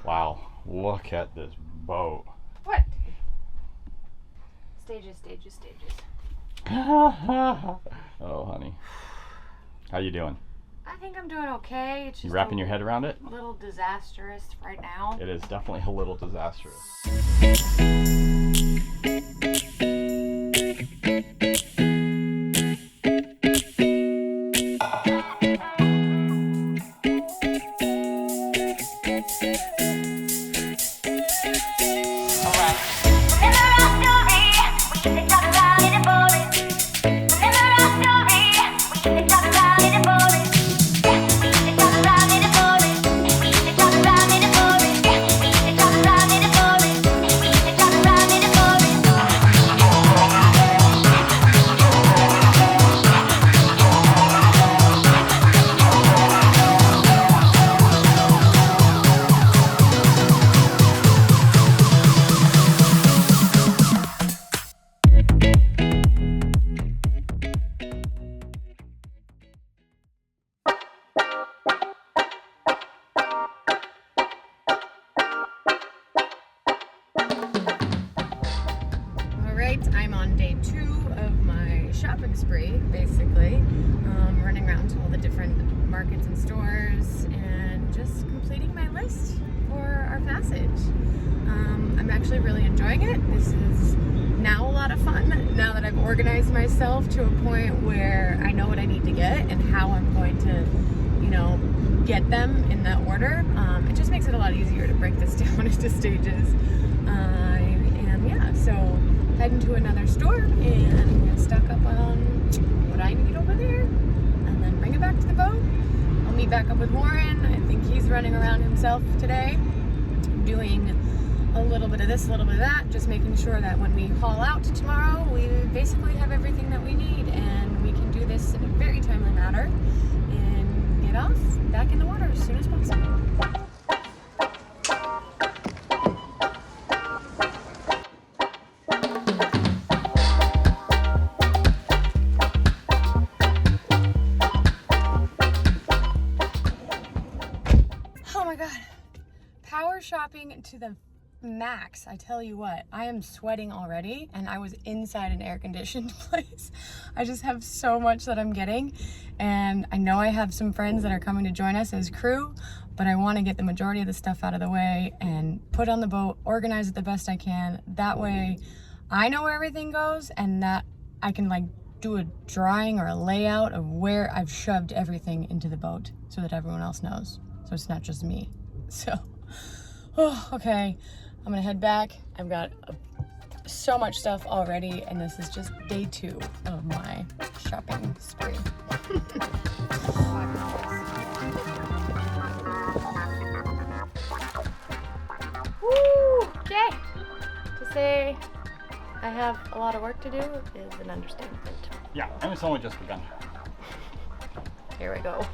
Wow, look at this boat. What? Stages. Oh, honey. How you doing? I think I'm doing okay. It's just You wrapping your head around it? a little disastrous right now. It is definitely a little disastrous. I'm on day 2 of my shopping spree, basically. Running around to all the different markets and stores and just completing my list for our passage. I'm actually really enjoying it. This is now a lot of fun, now that I've organized myself to a point where I know what I need to get and how I'm going to, get them in that order. It just makes it a lot easier to break this down into stages. So heading to another store and I'm gonna stock up on what I need over there and then bring it back to the boat. I'll meet back up with Warren. I think he's running around himself today, doing a little bit of this, a little bit of that, just making sure that when we haul out tomorrow, we basically have everything that we need and we can do this in a very timely manner and get off back in the water as soon as possible. Oh my God, power shopping to the max. I tell you what, I am sweating already and I was inside an air-conditioned place. I just have so much that I'm getting and I know I have some friends that are coming to join us as crew, but I want to get the majority of the stuff out of the way and put on the boat, organize it the best I can. That way I know where everything goes and that I can do a drawing or a layout of where I've shoved everything into the boat so that everyone else knows. So it's not just me. So, okay, I'm gonna head back. I've got so much stuff already, and this is just day 2 of my shopping spree. Woo! Okay. To say I have a lot of work to do is an understatement. Yeah, and it's only just begun. Here we go.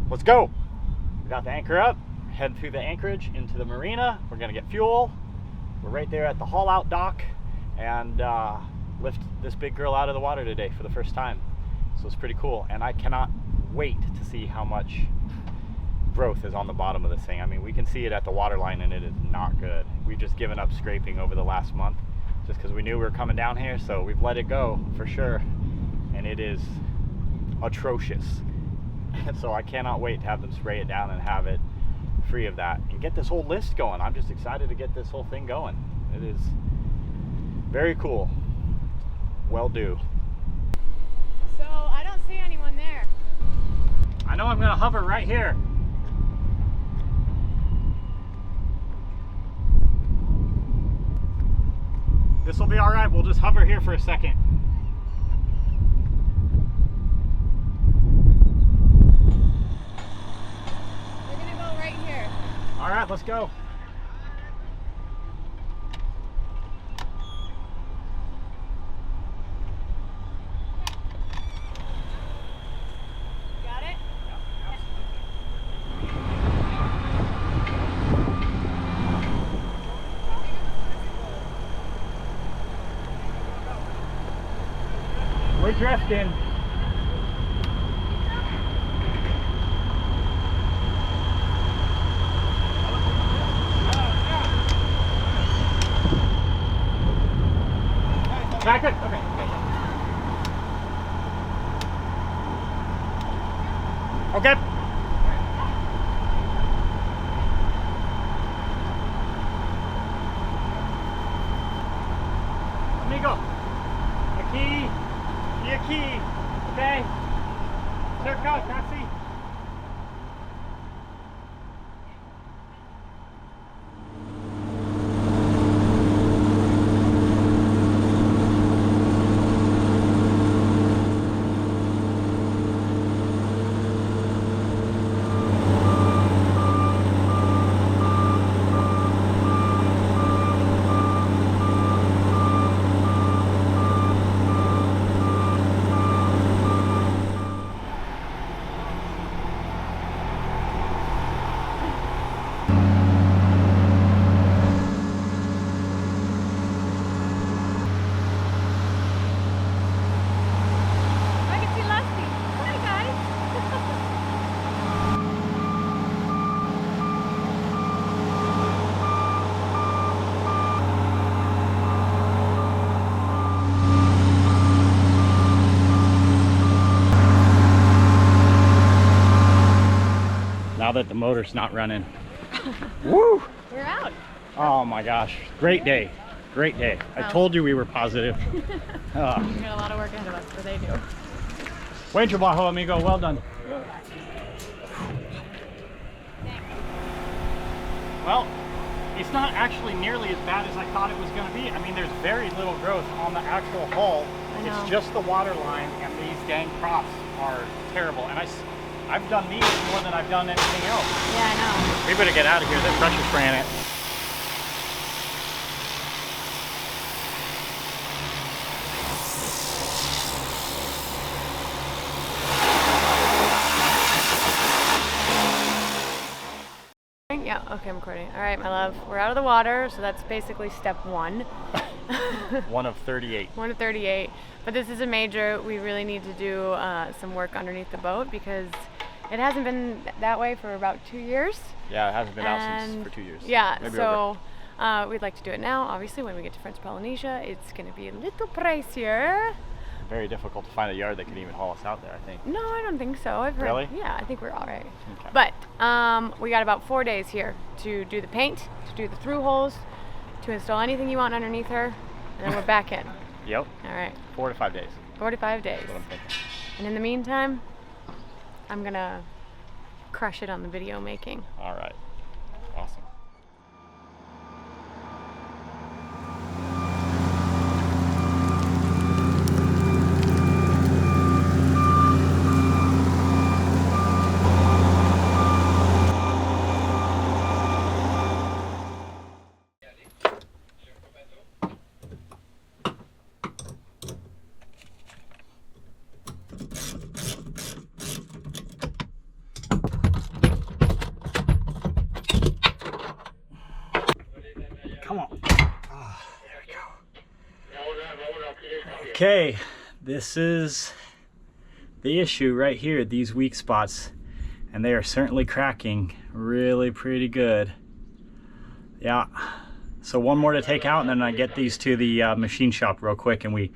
Let's go. We got the anchor up, heading through the anchorage into the marina. We're gonna get fuel. We're right there at the haul out dock and lift this big girl out of the water today for the first time. So it's pretty cool. And I cannot wait to see how much growth is on the bottom of this thing. I mean, we can see it at the water line and it is not good. We've just given up scraping over the last month just because we knew we were coming down here. So we've let it go for sure. And it is atrocious. So I cannot wait to have them spray it down and have it free of that and get this whole list going. I'm just excited to get this whole thing going. It is very cool. Well due. So I don't see anyone there. I know I'm gonna hover right here. This will be all right. We'll just hover here for a second. that. Let's go. Got it? We're drifting. Back good? Okay. Okay. Amigo. Aqui. E aqui. Okay. Cerca, taxi. I can see Lusty. Hi guys. Now that the motor's not running. Woo! We're out. Oh my gosh. Great day. Great day. I told you we were positive. We got a lot of work ahead of us, but they do. Buen trabajo, amigo. Well done. Well, it's not actually nearly as bad as I thought it was going to be. I mean, there's very little growth on the actual hull. I know. It's just the water line, and these dang props are terrible. And I've done these more than I've done anything else. Yeah, I know. We better get out of here. They're pressure spraying it. Yeah, okay, I'm recording. All right, my love, we're out of the water, so that's basically step one. One of 38. 1 to 38. But this is a major. We really need to do some work underneath the boat because it hasn't been that way for about 2 years. Yeah, it hasn't been out since for 2 years. Yeah, Maybe so we'd like to do it now. Obviously, when we get to French Polynesia, it's going to be a little pricier. Very difficult to find a yard that can even haul us out there, I think. No, I don't think so. I've heard. Really? Yeah, I think we're all right. Okay. But we got about 4 days here to do the paint, to do the through holes, to install anything you want underneath her, and then we're back in. Yep. All right. 4 to 5 days. 4 to 5 days. That's what I'm thinking. And in the meantime, I'm gonna crush it on the video making. All right. Awesome. Come on. Oh, there we go. Okay, this is the issue right here, these weak spots. And they are certainly cracking really pretty good. Yeah. So one more to take out, and then I get these to the machine shop real quick, and we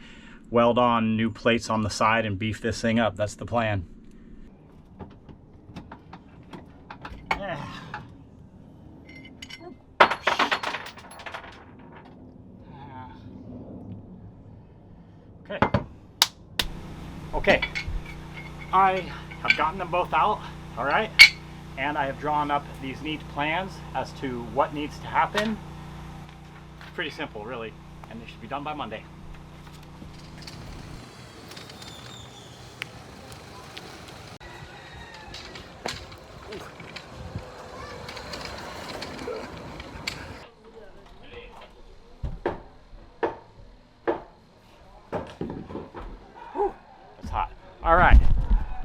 weld on new plates on the side and beef this thing up. That's the plan. Yeah. Okay. Okay. I have gotten them both out, all right? And I have drawn up these neat plans as to what needs to happen. It's pretty simple, really, and they should be done by Monday.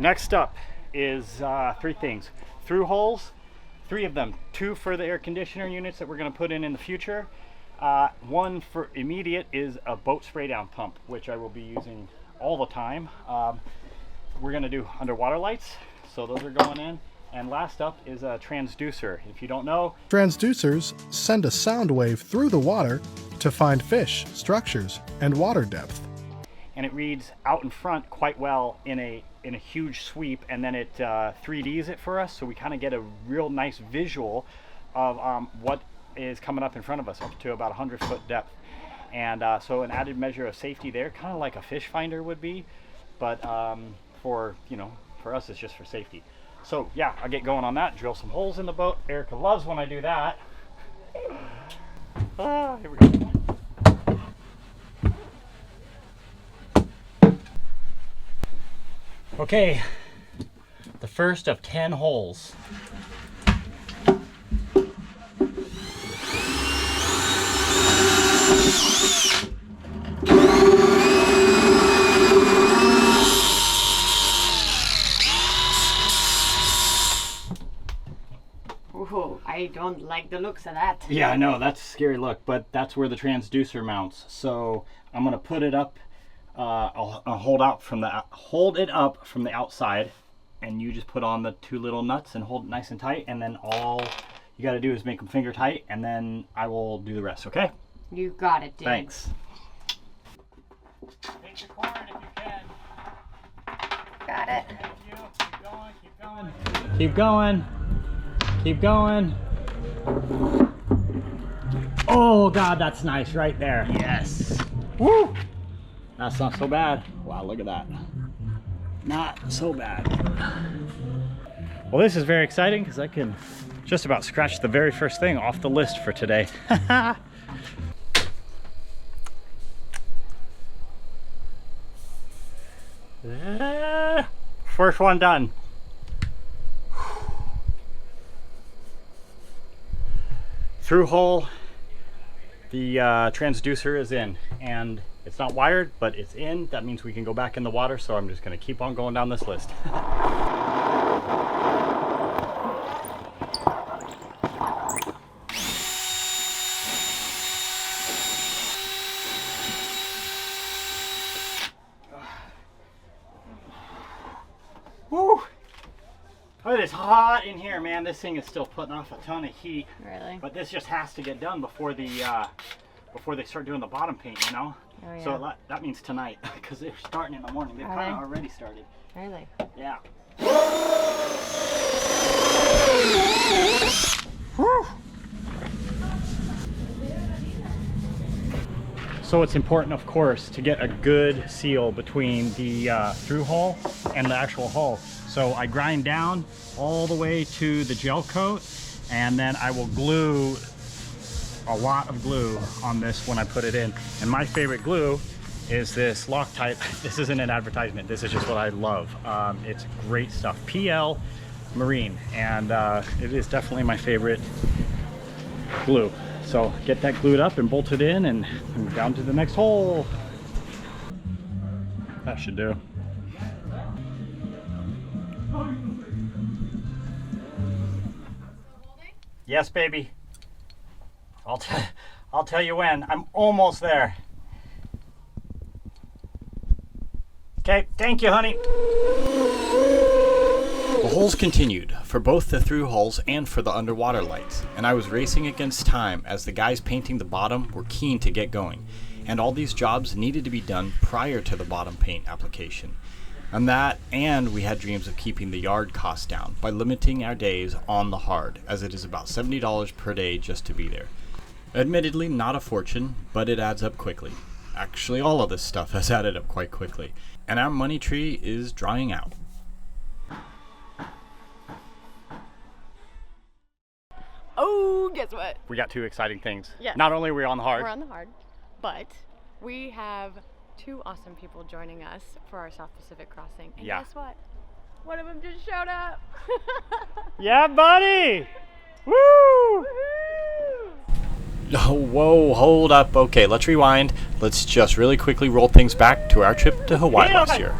Next up is 3 things. Through holes, 3 of them. 2 for the air conditioner units that we're going to put in the future. 1 for immediate is a boat spray down pump, which I will be using all the time. We're going to do underwater lights, so those are going in. And last up is a transducer. If you don't know, transducers send a sound wave through the water to find fish, structures, and water depth. And it reads out in front quite well in a huge sweep, and then it 3Ds it for us, so we kind of get a real nice visual of what is coming up in front of us, up to about 100-foot depth. And so an added measure of safety there, kind of like a fish finder would be, but for us it's just for safety. So yeah, I'll get going on that, drill some holes in the boat. Erica loves when I do that. Here we go. Okay, the first of 10 holes. Ooh, I don't like the looks of that. Yeah, I know, that's a scary look, but that's where the transducer mounts. So I'm gonna put it up. I'll hold it up from the outside, and you just put on the 2 little nuts and hold it nice and tight, and then all you got to do is make them finger tight, and then I will do the rest. Okay? You got it, dude. Thanks. Take your corn if you can. Got it. Thank you. Keep going. Keep going. Keep going. Keep going. Oh God, that's nice right there. Yes. Woo! That's not so bad. Wow, look at that. Not so bad. Well, this is very exciting because I can just about scratch the very first thing off the list for today. First one done. Through hole, the transducer is in, and it's not wired, but it's in. That means we can go back in the water, so I'm just going to keep on going down this list. Woo! Oh, it is hot in here, man. This thing is still putting off a ton of heat. Really? But this just has to get done before they start doing the bottom paint, you know? Oh, yeah. So that means tonight, because they're starting in the morning. They've kind of already started. Really? Yeah. Whew. So it's important, of course, to get a good seal between the through hole and the actual hull. So I grind down all the way to the gel coat, and then I will glue a lot of glue on this when I put it in. And my favorite glue is this Loctite. This isn't an advertisement, this is just what I love. It's great stuff. PL Marine, and it is definitely my favorite glue. So get that glued up and bolted in, and down to the next hole. That should do. Yes, baby. I'll tell you when. I'm almost there. Okay, thank you, honey. The holes continued, for both the through holes and for the underwater lights, and I was racing against time as the guys painting the bottom were keen to get going, and all these jobs needed to be done prior to the bottom paint application. And we had dreams of keeping the yard costs down by limiting our days on the hard, as it is about $70 per day just to be there. Admittedly, not a fortune, but it adds up quickly. Actually, all of this stuff has added up quite quickly, and our money tree is drying out. Oh, guess what? We got 2 exciting things. Yes. Not only are we on the hard. We're on the hard, but we have 2 awesome people joining us for our South Pacific crossing. And guess what? One of them just showed up. Yeah, buddy! Woo! Woohoo! Oh, whoa, hold up. Okay, let's rewind. Let's just really quickly roll things back to our trip to Hawaii last year.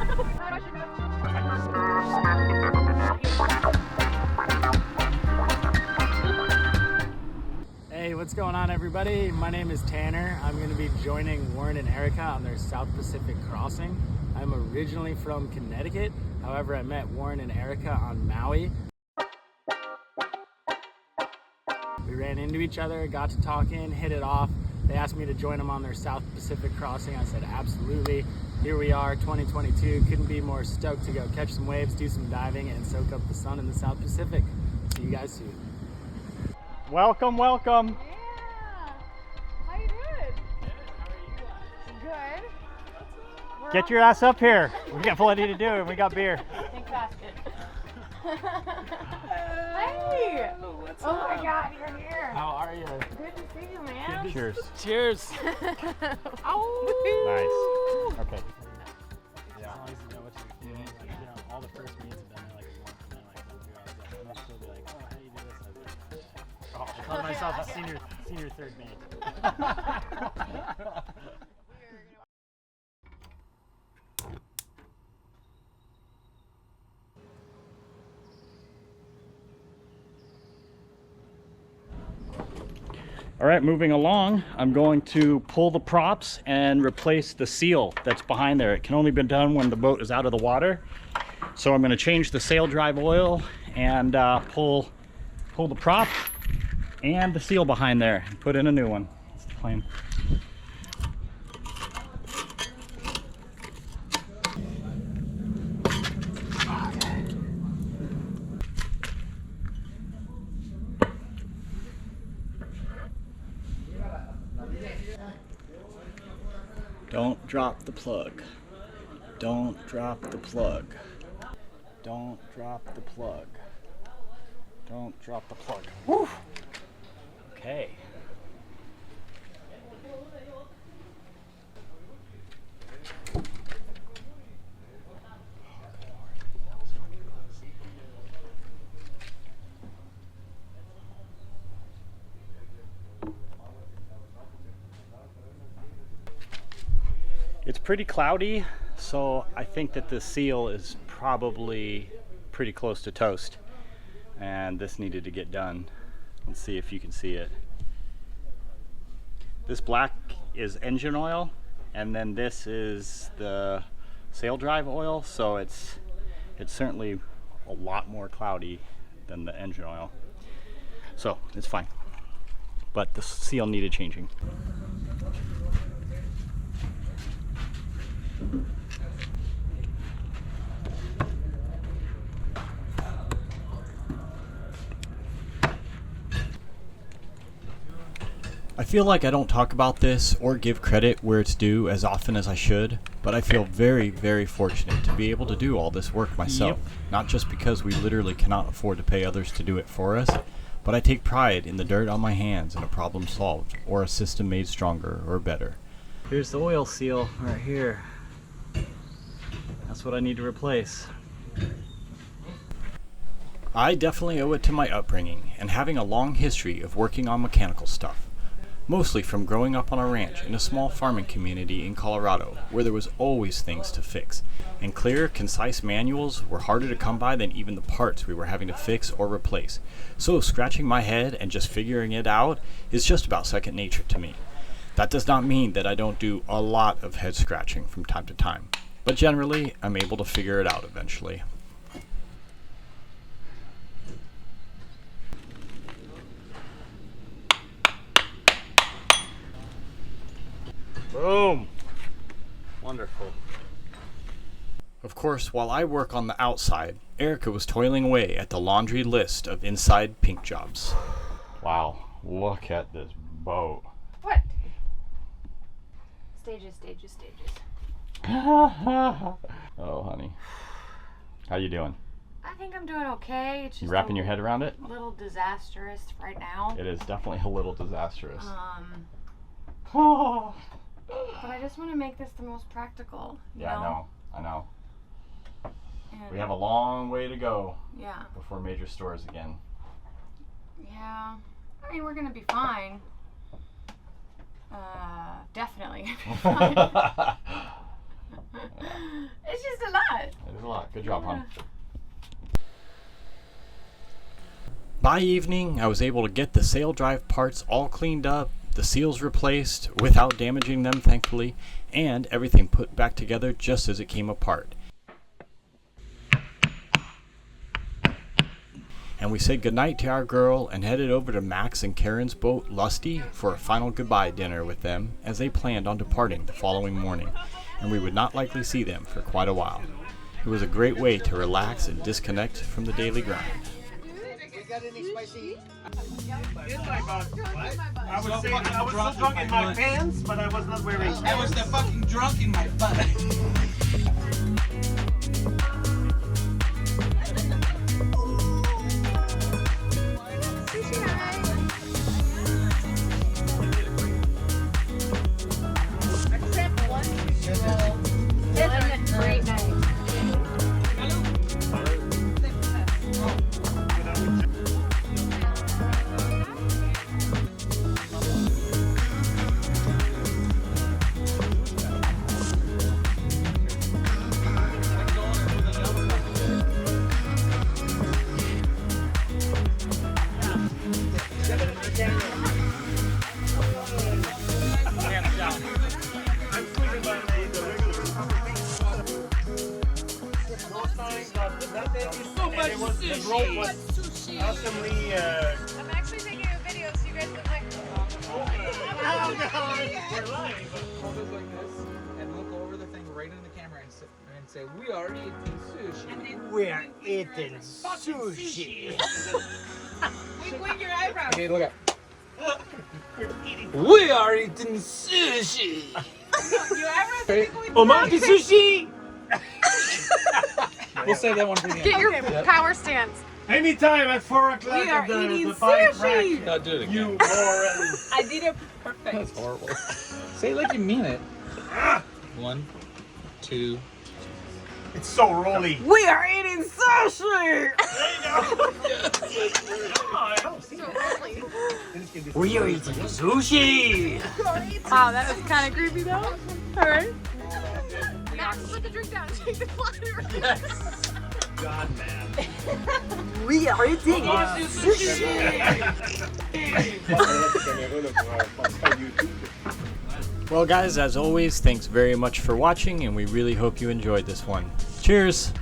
What's going on, everybody? My name is Tanner. I'm going to be joining Warren and Erica on their South Pacific crossing. I'm originally from Connecticut. However, I met Warren and Erica on Maui. We ran into each other, got to talking, hit it off. They asked me to join them on their South Pacific crossing. I said, absolutely. Here we are, 2022. Couldn't be more stoked to go catch some waves, do some diving, and soak up the sun in the South Pacific. See you guys soon. Welcome, welcome. Yeah. How you doing? Good. Get your ass up here. We got plenty to do and we got beer. Think fast. Hey! Oh my God, you're here. How are you? Good to see you, man. Cheers. Cheers. Nice. Okay. As long as you know what you're doing, like, you know, all the first meets have been like a month, and then like come through, I was like, I'm still be like, oh, how do you do this? I was like, I called myself a senior third mate. All right, moving along, I'm going to pull the props and replace the seal that's behind there. It can only be done when the boat is out of the water. So I'm going to change the sail drive oil and pull the prop and the seal behind there and put in a new one. That's the plan. Don't drop the plug. Don't drop the plug. Don't drop the plug. Don't drop the plug. Woo! Okay. It's pretty cloudy, so I think that the seal is probably pretty close to toast, and this needed to get done. Let's see if you can see it. This black is engine oil, and then this is the sail drive oil, so it's certainly a lot more cloudy than the engine oil. So it's fine, but the seal needed changing. I feel like I don't talk about this or give credit where it's due as often as I should, but I feel very, very fortunate to be able to do all this work myself. Yep. Not just because we literally cannot afford to pay others to do it for us, but I take pride in the dirt on my hands and a problem solved, or a system made stronger or better. Here's the oil seal right here. That's what I need to replace. I definitely owe it to my upbringing and having a long history of working on mechanical stuff. Mostly from growing up on a ranch in a small farming community in Colorado where there was always things to fix, and clear, concise manuals were harder to come by than even the parts we were having to fix or replace. So scratching my head and just figuring it out is just about second nature to me. That does not mean that I don't do a lot of head scratching from time to time, but generally I'm able to figure it out eventually. Boom! Wonderful. Of course, while I work on the outside, Erica was toiling away at the laundry list of inside pink jobs. Wow, look at this boat. What? Stages. Oh, honey. How you doing? I think I'm doing okay. It's just You wrapping your head around it? a little disastrous right now. It is definitely a little disastrous. But I just want to make this the most practical. You Yeah, know? I know. And We have a long way to go yeah. before major stores again. Yeah. I mean, we're gonna be fine. Definitely gonna be fine. It's just a lot. It is a lot. Good job, hon. By evening, I was able to get the sail drive parts all cleaned up, the seals replaced without damaging them, thankfully, and everything put back together just as it came apart. And we said goodnight to our girl and headed over to Max and Karen's boat, Lusty, for a final goodbye dinner with them as they planned on departing the following morning, and we would not likely see them for quite a while. It was a great way to relax and disconnect from the daily grind. Got any spicy? I was so drunk in my pants, but I was not wearing pants. I was the fucking drunk in my butt. Great night. Awesomely, I'm actually taking a video so you guys look like. oh god, we're live. Hold it like this and look over the thing right in the camera and say, "We are eating sushi." We're eating sushi. Wink your eyebrows. Okay, look up. We are eating sushi. Your eyebrows. Okay. Omaki sushi! We'll save that one for the end. Get your power stance. Anytime at 4 o'clock We are at the eating bike sushi. rack, No, do it again. you moron. I did it perfect. That's horrible. Say it like you mean it. 1, 2. It's so rolly. We are eating sushi. We are eating sushi! Wow, that was kind of creepy though. All right. Max, put the drink down and take the bladder. Yes! God, man. We are eating Well guys, as always, thanks very much for watching and we really hope you enjoyed this one. Cheers!